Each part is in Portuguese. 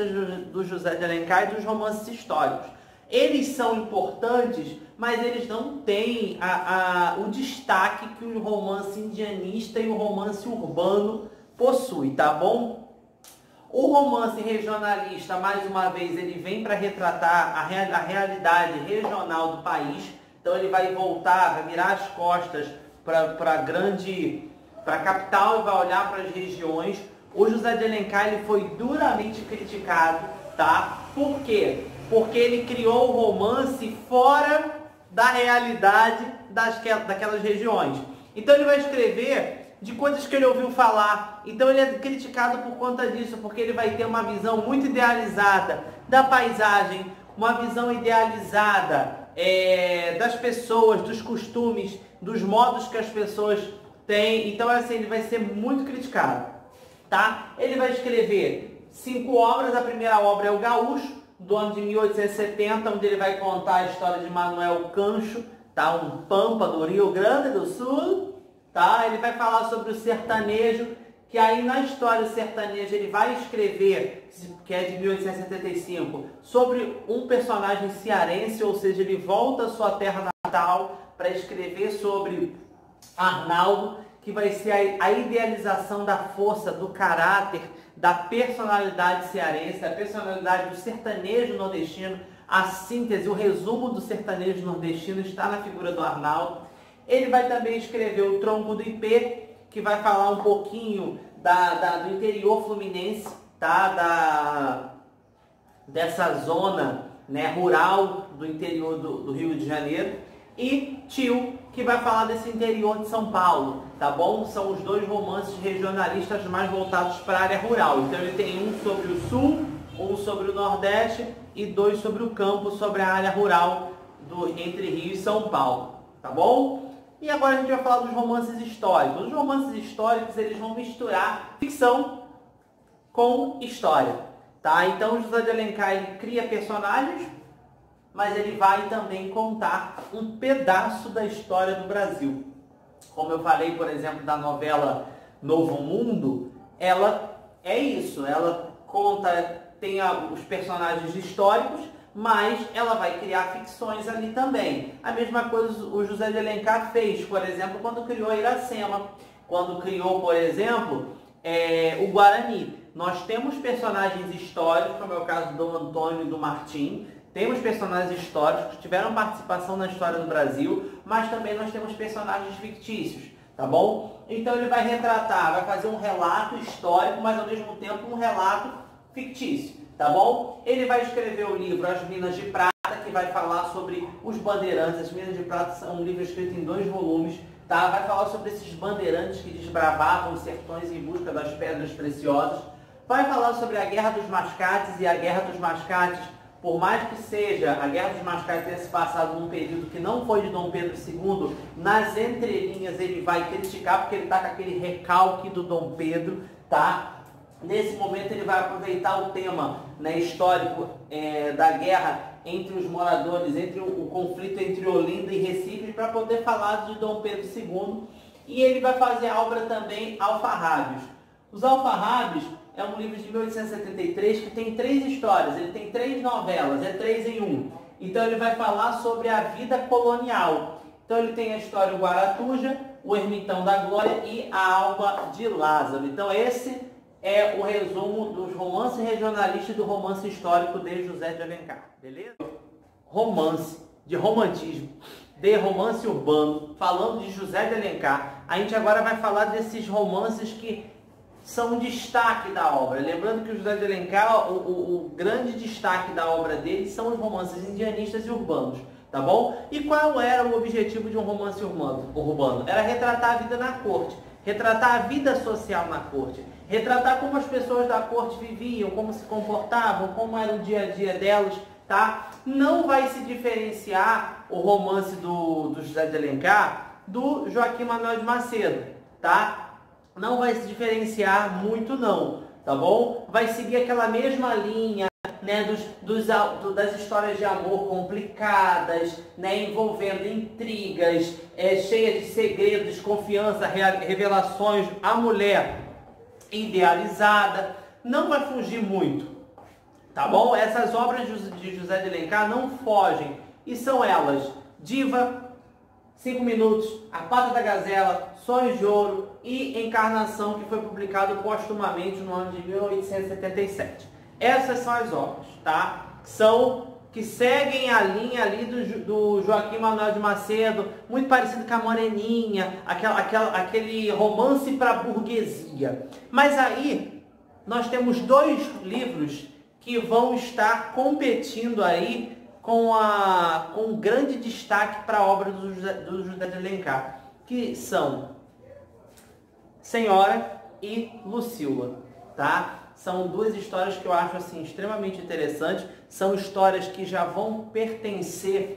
características do José de Alencar e dos romances históricos. Eles são importantes, mas eles não têm o destaque que o romance indianista e o romance urbano possuem, tá bom? O romance regionalista, mais uma vez, ele vem para retratar a realidade regional do país. Então ele vai voltar, vai virar as costas para a capital e vai olhar para as regiões. O José de Alencar ele foi duramente criticado, tá? Por quê? Porque ele criou o romance fora da realidade daquelas regiões. Então ele vai escrever de coisas que ele ouviu falar. Então ele é criticado por conta disso, porque ele vai ter uma visão muito idealizada da paisagem, uma visão idealizada das pessoas, dos costumes, dos modos que as pessoas têm. Então assim, ele vai ser muito criticado, tá? Ele vai escrever 5 obras. A primeira obra é o Gaúcho, do ano de 1870, onde ele vai contar a história de Manuel Cancho, tá? Um pampa do Rio Grande do Sul. Tá? Ele vai falar sobre o sertanejo, que aí na história sertaneja ele vai escrever, que é de 1875, sobre um personagem cearense, ou seja, ele volta à sua terra natal para escrever sobre Arnaldo, que vai ser a idealização da força, do caráter, da personalidade cearense, da personalidade do sertanejo nordestino. A síntese, o resumo do sertanejo nordestino está na figura do Arnaldo. Ele vai também escrever o Tronco do Ipê, que vai falar um pouquinho do interior fluminense, tá? Dessa zona, né, rural do interior do Rio de Janeiro. E Tio, que vai falar desse interior de São Paulo, tá bom? São os 2 romances regionalistas mais voltados para a área rural. Então ele tem um sobre o Sul, um sobre o Nordeste e 2 sobre o campo, sobre a área rural entre Rio e São Paulo, tá bom? E agora a gente vai falar dos romances históricos. Os romances históricos, eles vão misturar ficção com história, tá? Então José de Alencar, ele cria personagens, mas ele vai também contar um pedaço da história do Brasil. Como eu falei, por exemplo, da novela Novo Mundo, ela é isso, ela tem os personagens históricos, mas ela vai criar ficções ali também. A mesma coisa o José de Alencar fez, por exemplo, quando criou a Iracema, quando criou, por exemplo, o Guarani. Nós temos personagens históricos, como é o caso do Antônio e do Martim, temos personagens históricos que tiveram participação na história do Brasil, mas também nós temos personagens fictícios, tá bom? Então ele vai retratar, vai fazer um relato histórico, mas ao mesmo tempo um relato fictício. Tá bom? Ele vai escrever o livro As Minas de Prata, que vai falar sobre os bandeirantes. As Minas de Prata são um livro escrito em 2 volumes, tá? Vai falar sobre esses bandeirantes que desbravavam os sertões em busca das pedras preciosas. Vai falar sobre a Guerra dos Mascates, e a Guerra dos Mascates, por mais que seja, a Guerra dos Mascates tenha se passado num período que não foi de Dom Pedro II, nas entrelinhas ele vai criticar, porque ele está com aquele recalque do Dom Pedro, tá? Nesse momento ele vai aproveitar o tema, né, histórico da guerra entre os moradores, entre o conflito entre Olinda e Recife, para poder falar de Dom Pedro II. E ele vai fazer a obra também Alfarrábios. Os Alfarrábios é um livro de 1873 que tem 3 histórias, ele tem 3 novelas, é 3 em 1. Então ele vai falar sobre a vida colonial. Então ele tem a história do Guaratuja, o Ermitão da Glória e a Alma de Lázaro. Então esse é o resumo dos romances regionalistas e do romance histórico de José de Alencar, beleza? Romance, de romantismo, de romance urbano, falando de José de Alencar. A gente agora vai falar desses romances que são o destaque da obra. Lembrando que o José de Alencar, o grande destaque da obra dele são os romances indianistas e urbanos, tá bom? E qual era o objetivo de um romance urbano? Era retratar a vida na corte, retratar a vida social na corte, retratar como as pessoas da corte viviam, como se comportavam, como era o dia a dia delas, tá? Não vai se diferenciar o romance do José de Alencar do Joaquim Manuel de Macedo, tá? Não vai se diferenciar muito não, tá bom? Vai seguir aquela mesma linha, né, das histórias de amor complicadas, né, envolvendo intrigas, cheias de segredos, desconfiança, revelações, a mulher idealizada. Não vai fugir muito Tá bom? Essas obras de José de Alencar não fogem. E são elas: Diva, 5 Minutos, A Pata da Gazela, Sonhos de Ouro e Encarnação, que foi publicado postumamente no ano de 1877. Essas são as obras, tá? Que seguem a linha ali do Joaquim Manuel de Macedo, muito parecido com a Moreninha, aquele romance para a burguesia. Mas aí nós temos 2 livros que vão estar competindo aí com grande destaque para a obra do José de Alencar, que são Senhora e Lucila, tá? São 2 histórias que eu acho assim extremamente interessantes. São histórias que já vão pertencer,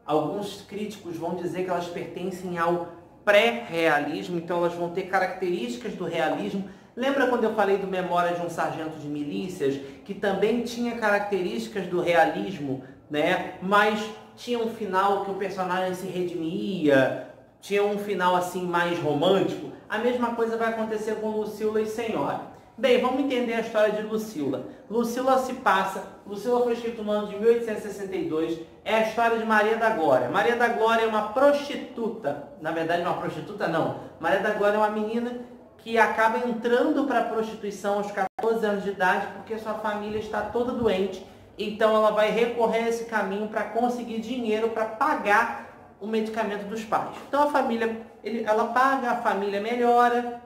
alguns críticos vão dizer que elas pertencem ao pré-realismo, então elas vão ter características do realismo. Lembra quando eu falei do Memória de um Sargento de Milícias, que também tinha características do realismo, né? Mas tinha um final que o personagem se redimia, tinha um final assim mais romântico? A mesma coisa vai acontecer com Lucila e Senhora. Bem, vamos entender a história de Lucila. Lucila foi escrito no ano de 1862, é a história de Maria da Glória. Maria da Glória é uma prostituta, na verdade uma prostituta não, Maria da Glória é uma menina que acaba entrando para a prostituição aos 14 anos de idade, porque sua família está toda doente, então ela vai recorrer a esse caminho para conseguir dinheiro para pagar o medicamento dos pais. Então a família, ela paga, a família melhora,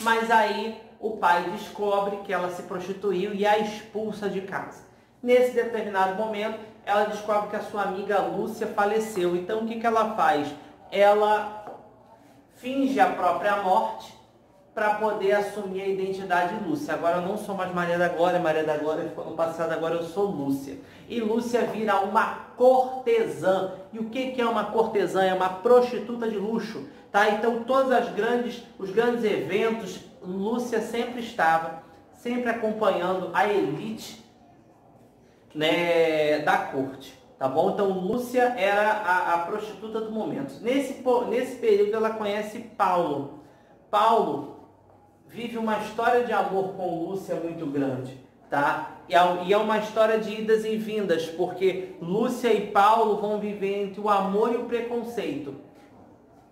mas aí o pai descobre que ela se prostituiu e a expulsa de casa. Nesse determinado momento, ela descobre que a sua amiga Lúcia faleceu. Então, o que ela faz? Ela finge a própria morte para poder assumir a identidade de Lúcia. Agora eu não sou mais Maria da Glória ficou no passado, agora eu sou Lúcia. E Lúcia vira uma cortesã. E o que é uma cortesã? É uma prostituta de luxo. Tá? Então, os grandes eventos, Lúcia sempre estava, sempre acompanhando a elite, né, da corte, tá bom? Então Lúcia era a prostituta do momento. Nesse período ela conhece Paulo. Paulo vive uma história de amor com Lúcia muito grande, tá? E é uma história de idas e vindas, porque Lúcia e Paulo vão viver entre o amor e o preconceito.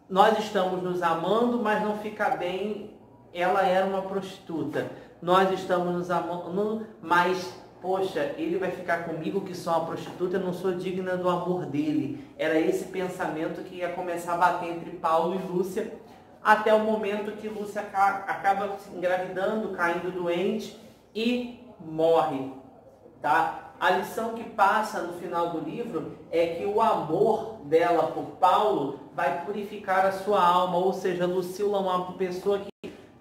Nós estamos nos amando, mas não fica bem. Ela era uma prostituta. Nós estamos nos amando, mas, poxa, ele vai ficar comigo que sou uma prostituta, eu não sou digna do amor dele. Era esse pensamento que ia começar a bater entre Paulo e Lúcia, até o momento que Lúcia acaba se engravidando, caindo doente e morre, tá? A lição que passa no final do livro é que o amor dela por Paulo vai purificar a sua alma, ou seja, Lucila é uma pessoa que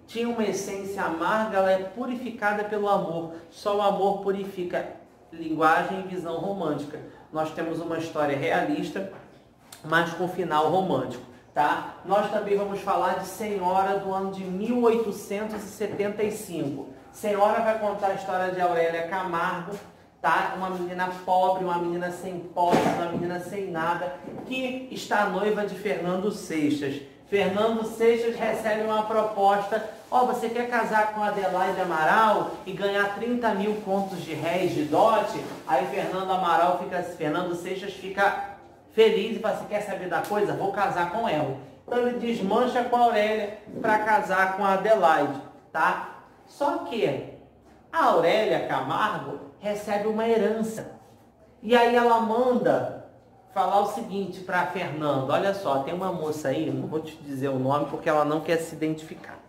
tinha uma essência amarga, ela é purificada pelo amor. Só o amor purifica. Linguagem e visão romântica. Nós temos uma história realista, mas com final romântico, tá? Nós também vamos falar de Senhora do ano de 1875. Senhora vai contar a história de Aurélia Camargo, tá? Uma menina pobre, uma menina sem posse, uma menina sem nada, que está noiva de Fernando Seixas. Fernando Seixas recebe uma proposta: você quer casar com Adelaide Amaral e ganhar 30 mil contos de réis de dote? Aí Fernando Seixas fica feliz e fala assim: quer saber da coisa? Vou casar com ela. Então ele desmancha com a Aurélia para casar com a Adelaide, tá? Só que a Aurélia Camargo recebe uma herança. E aí ela manda falar o seguinte para Fernando: olha só, tem uma moça aí, não vou te dizer o nome porque ela não quer se identificar,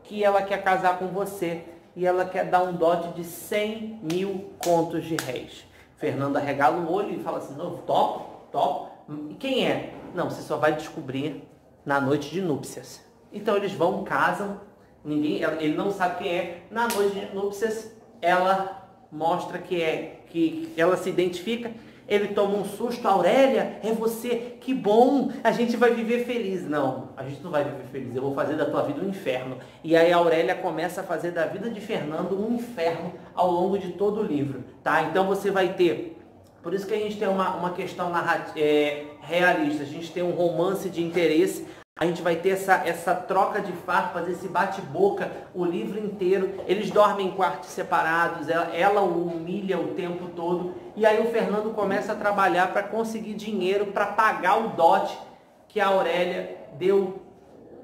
que ela quer casar com você e ela quer dar um dote de 100 mil contos de réis. Fernando arregala o olho e fala assim: não, topo. E quem é? Não, você só vai descobrir na noite de núpcias. Então eles vão, casam, ele não sabe quem é. Na noite de núpcias ela mostra que ela se identifica. Ele toma um susto: Aurélia, é você, que bom, a gente vai viver feliz. Não, a gente não vai viver feliz, eu vou fazer da tua vida um inferno. E aí a Aurélia começa a fazer da vida de Fernando um inferno ao longo de todo o livro, tá? Então você vai ter, por isso que a gente tem uma questão realista, a gente tem um romance de interesse, A gente vai ter essa troca de farpas, esse bate-boca, o livro inteiro. Eles dormem em quartos separados, ela o humilha o tempo todo. E aí o Fernando começa a trabalhar para conseguir dinheiro para pagar o dote que a Aurélia deu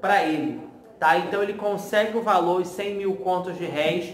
para ele. Tá? Então ele consegue o valor, os 100 mil contos de réis,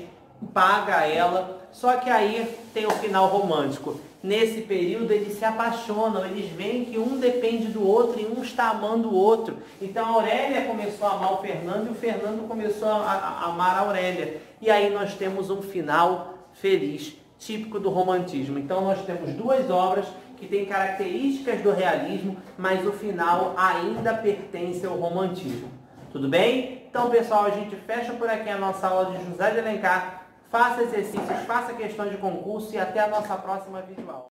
paga ela. Só que aí tem o final romântico. Nesse período eles se apaixonam, eles veem que um depende do outro e um está amando o outro. Então a Aurélia começou a amar o Fernando e o Fernando começou a amar a Aurélia. E aí nós temos um final feliz, típico do romantismo. Então nós temos duas obras que têm características do realismo, mas o final ainda pertence ao romantismo. Tudo bem? Então pessoal, a gente fecha por aqui a nossa aula de José de Alencar. Faça exercícios, faça questões de concurso e até a nossa próxima videoaula.